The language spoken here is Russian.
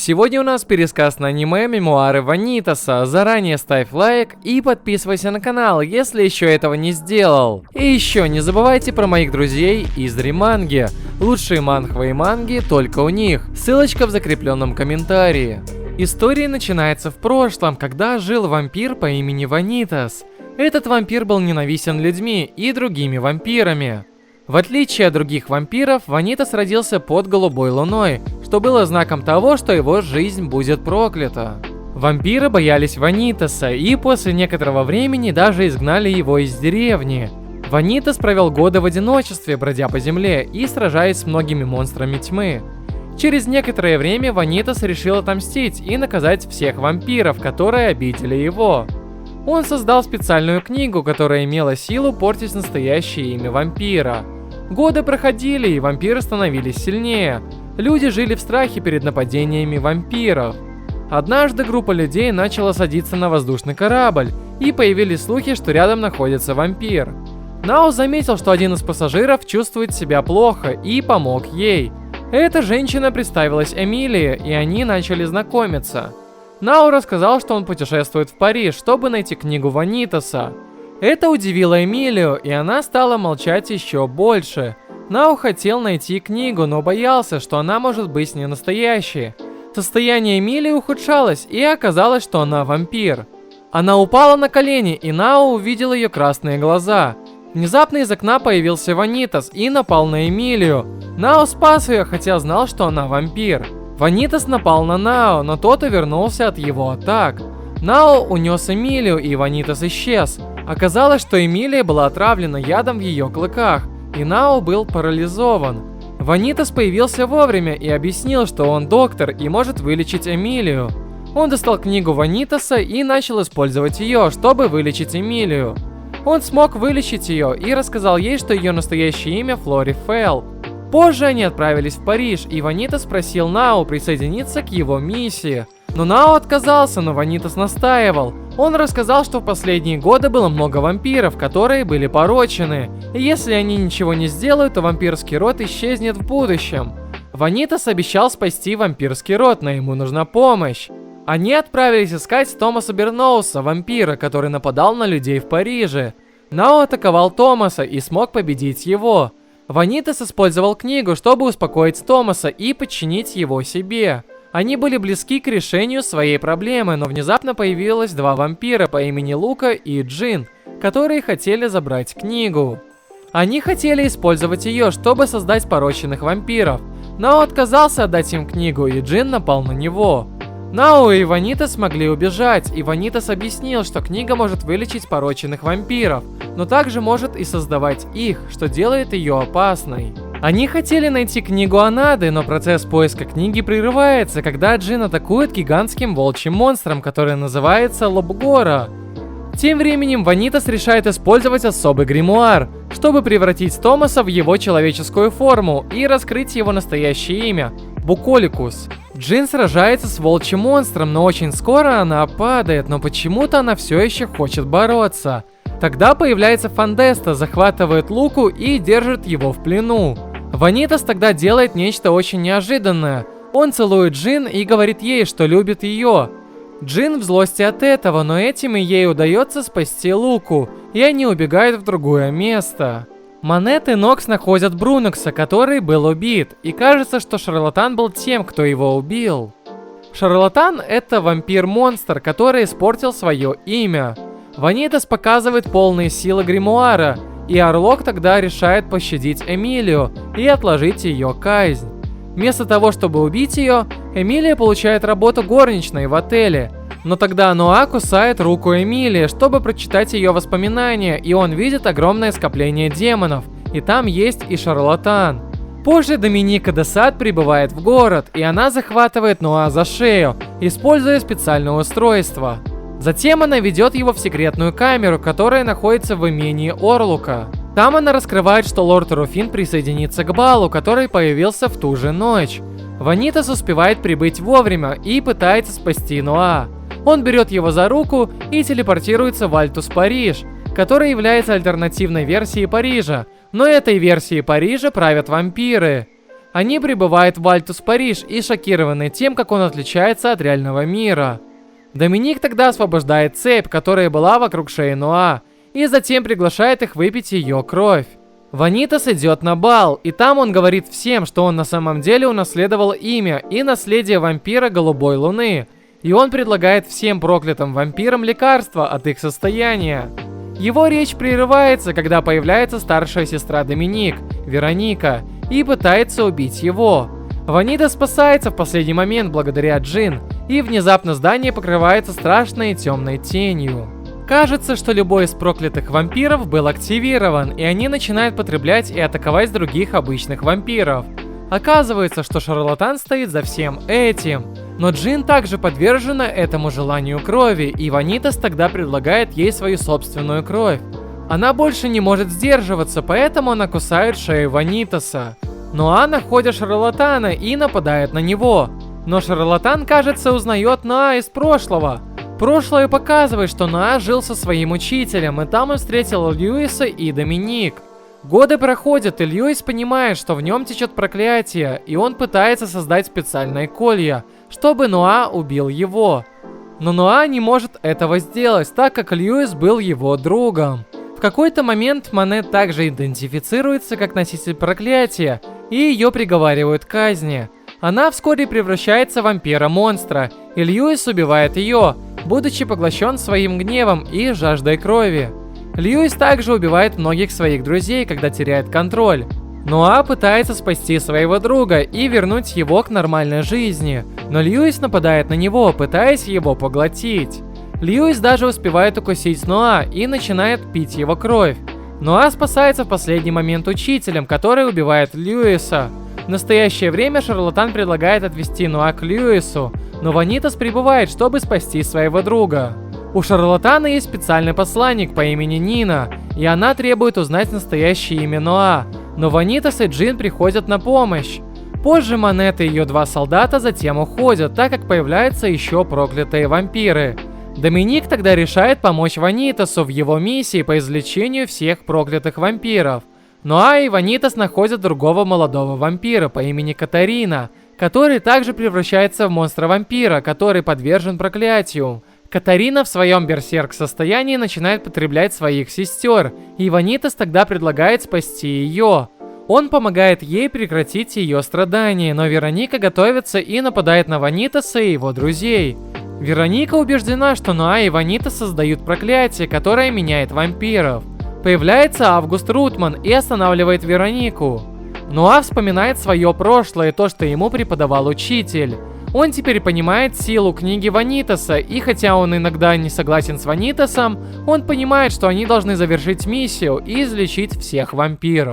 Сегодня у нас пересказ на аниме «Мемуары Ванитаса». Заранее ставь лайк и подписывайся на канал, если еще этого не сделал. И еще не забывайте про моих друзей из Риманги. Лучшие манхвы и манги только у них. Ссылочка в закрепленном комментарии. История начинается в прошлом, когда жил вампир по имени Ванитас. Этот вампир был ненавистен людьми и другими вампирами. В отличие от других вампиров, Ванитас родился под голубой луной, что было знаком того, что его жизнь будет проклята. Вампиры боялись Ванитаса и после некоторого времени даже изгнали его из деревни. Ванитас провел годы в одиночестве, бродя по земле и сражаясь с многими монстрами тьмы. Через некоторое время Ванитас решил отомстить и наказать всех вампиров, которые обидели его. Он создал специальную книгу, которая имела силу портить настоящее имя вампира. Годы проходили, и вампиры становились сильнее. Люди жили в страхе перед нападениями вампиров. Однажды группа людей начала садиться на воздушный корабль, и появились слухи, что рядом находится вампир. Нао заметил, что один из пассажиров чувствует себя плохо, и помог ей. Эта женщина представилась Эмилия, и они начали знакомиться. Нао рассказал, что он путешествует в Париж, чтобы найти книгу Ванитаса. Это удивило Эмилию, и она стала молчать еще больше. Нао хотел найти книгу, но боялся, что она может быть не настоящей. Состояние Эмилии ухудшалось, и оказалось, что она вампир. Она упала на колени, и Нао увидел ее красные глаза. Внезапно из окна появился Ванитас и напал на Эмилию. Нао спас ее, хотя знал, что она вампир. Ванитас напал на Нао, но тот увернулся от его атак. Нао унес Эмилию, и Ванитас исчез. Оказалось, что Эмилия была отравлена ядом в ее клыках, и Нао был парализован. Ванитас появился вовремя и объяснил, что он доктор и может вылечить Эмилию. Он достал книгу Ванитаса и начал использовать ее, чтобы вылечить Эмилию. Он смог вылечить ее и рассказал ей, что ее настоящее имя Флори Фелл. Позже они отправились в Париж, и Ванитас просил Нао присоединиться к его миссии. Но Нао отказался, но Ванитас настаивал. Он рассказал, что в последние годы было много вампиров, которые были порочены. И если они ничего не сделают, то вампирский род исчезнет в будущем. Ванитас обещал спасти вампирский род, но ему нужна помощь. Они отправились искать Томаса Берноуса, вампира, который нападал на людей в Париже. Нао атаковал Томаса и смог победить его. Ванитас использовал книгу, чтобы успокоить Томаса и подчинить его себе. Они были близки к решению своей проблемы, но внезапно появилось два вампира по имени Лука и Джин, которые хотели забрать книгу. Они хотели использовать ее, чтобы создать пороченных вампиров. Нао отказался отдать им книгу, и Джин напал на него. Нао и Ванитас смогли убежать, и Ванитас объяснил, что книга может вылечить пороченных вампиров, но также может и создавать их, что делает ее опасной. Они хотели найти книгу Анады, но процесс поиска книги прерывается, когда Джин атакует гигантским волчьим монстром, который называется Лобгора. Тем временем Ванитас решает использовать особый гримуар, чтобы превратить Томаса в его человеческую форму и раскрыть его настоящее имя – Буколикус. Джин сражается с волчьим монстром, но очень скоро она падает, но почему-то она все еще хочет бороться. Тогда появляется Фандеста, захватывает Луку и держит его в плену. Ванитас тогда делает нечто очень неожиданное. Он целует Джин и говорит ей, что любит ее. Джин в злости от этого, но этим и ей удается спасти Луку, и они убегают в другое место. Манет и Нокс находят Брунокса, который был убит, и кажется, что Шарлатан был тем, кто его убил. Шарлатан — это вампир-монстр, который испортил свое имя. Ванитас показывает полные силы гримуара, и Орлок тогда решает пощадить Эмилию и отложить ее казнь. Вместо того, чтобы убить ее, Эмилия получает работу горничной в отеле. Но тогда Ноа кусает руку Эмилии, чтобы прочитать ее воспоминания, и он видит огромное скопление демонов, и там есть и Шарлатан. Позже Доминика де Сад прибывает в город, и она захватывает Ноа за шею, используя специальное устройство. Затем она ведет его в секретную камеру, которая находится в имении Орлука. Там она раскрывает, что лорд Руфин присоединится к балу, который появился в ту же ночь. Ванитас успевает прибыть вовремя и пытается спасти Ноа. Он берет его за руку и телепортируется в Альтус Париж, который является альтернативной версией Парижа, но этой версией Парижа правят вампиры. Они прибывают в Альтус, Париж, и шокированы тем, как он отличается от реального мира. Доминик тогда освобождает цепь, которая была вокруг шеи Ноа, и затем приглашает их выпить ее кровь. Ванитас идет на бал, и там он говорит всем, что он на самом деле унаследовал имя и наследие вампира Голубой Луны, и он предлагает всем проклятым вампирам лекарства от их состояния. Его речь прерывается, когда появляется старшая сестра Доминик, Вероника, и пытается убить его. Ванитас спасается в последний момент благодаря Джин, и внезапно здание покрывается страшной темной тенью. Кажется, что любой из проклятых вампиров был активирован, и они начинают потреблять и атаковать других обычных вампиров. Оказывается, что шарлатан стоит за всем этим. Но Джин также подвержена этому желанию крови, и Ванитас тогда предлагает ей свою собственную кровь. Она больше не может сдерживаться, поэтому она кусает шею Ванитаса. Ноа находит шарлатана и нападает на него. Но шарлатан, кажется, узнает Ноа из прошлого. Прошлое показывает, что Ноа жил со своим учителем, и там он встретил Льюиса и Доминик. Годы проходят, и Льюис понимает, что в нем течет проклятие, и он пытается создать специальное колье, чтобы Ноа убил его. Но Ноа не может этого сделать, так как Льюис был его другом. В какой-то момент Монет также идентифицируется как носитель проклятия, и ее приговаривают к казни. Она вскоре превращается в вампира-монстра, и Льюис убивает ее, будучи поглощен своим гневом и жаждой крови. Льюис также убивает многих своих друзей, когда теряет контроль. Ноа пытается спасти своего друга и вернуть его к нормальной жизни, но Льюис нападает на него, пытаясь его поглотить. Льюис даже успевает укусить Ноа и начинает пить его кровь. Ноа спасается в последний момент учителем, который убивает Льюиса. В настоящее время шарлатан предлагает отвести Ноа к Льюису, но Ванитас прибывает, чтобы спасти своего друга. У шарлатана есть специальный посланник по имени Нина, и она требует узнать настоящее имя Ноа, но Ванитас и Джин приходят на помощь. Позже Монет и ее два солдата затем уходят, так как появляются еще проклятые вампиры. Доминик тогда решает помочь Ванитасу в его миссии по извлечению всех проклятых вампиров. Ноа и Ванитас находят другого молодого вампира по имени Катарина, который также превращается в монстра-вампира, который подвержен проклятию. Катарина в своем берсерк-состоянии начинает потреблять своих сестер, и Ванитас тогда предлагает спасти ее. Он помогает ей прекратить ее страдания, но Вероника готовится и нападает на Ванитаса и его друзей. Вероника убеждена, что Ноа и Ванитас создают проклятие, которое меняет вампиров. Появляется Август Рутман и останавливает Веронику. Ноа вспоминает свое прошлое, то, что ему преподавал учитель. Он теперь понимает силу книги Ванитаса, и хотя он иногда не согласен с Ванитасом, он понимает, что они должны завершить миссию и излечить всех вампиров.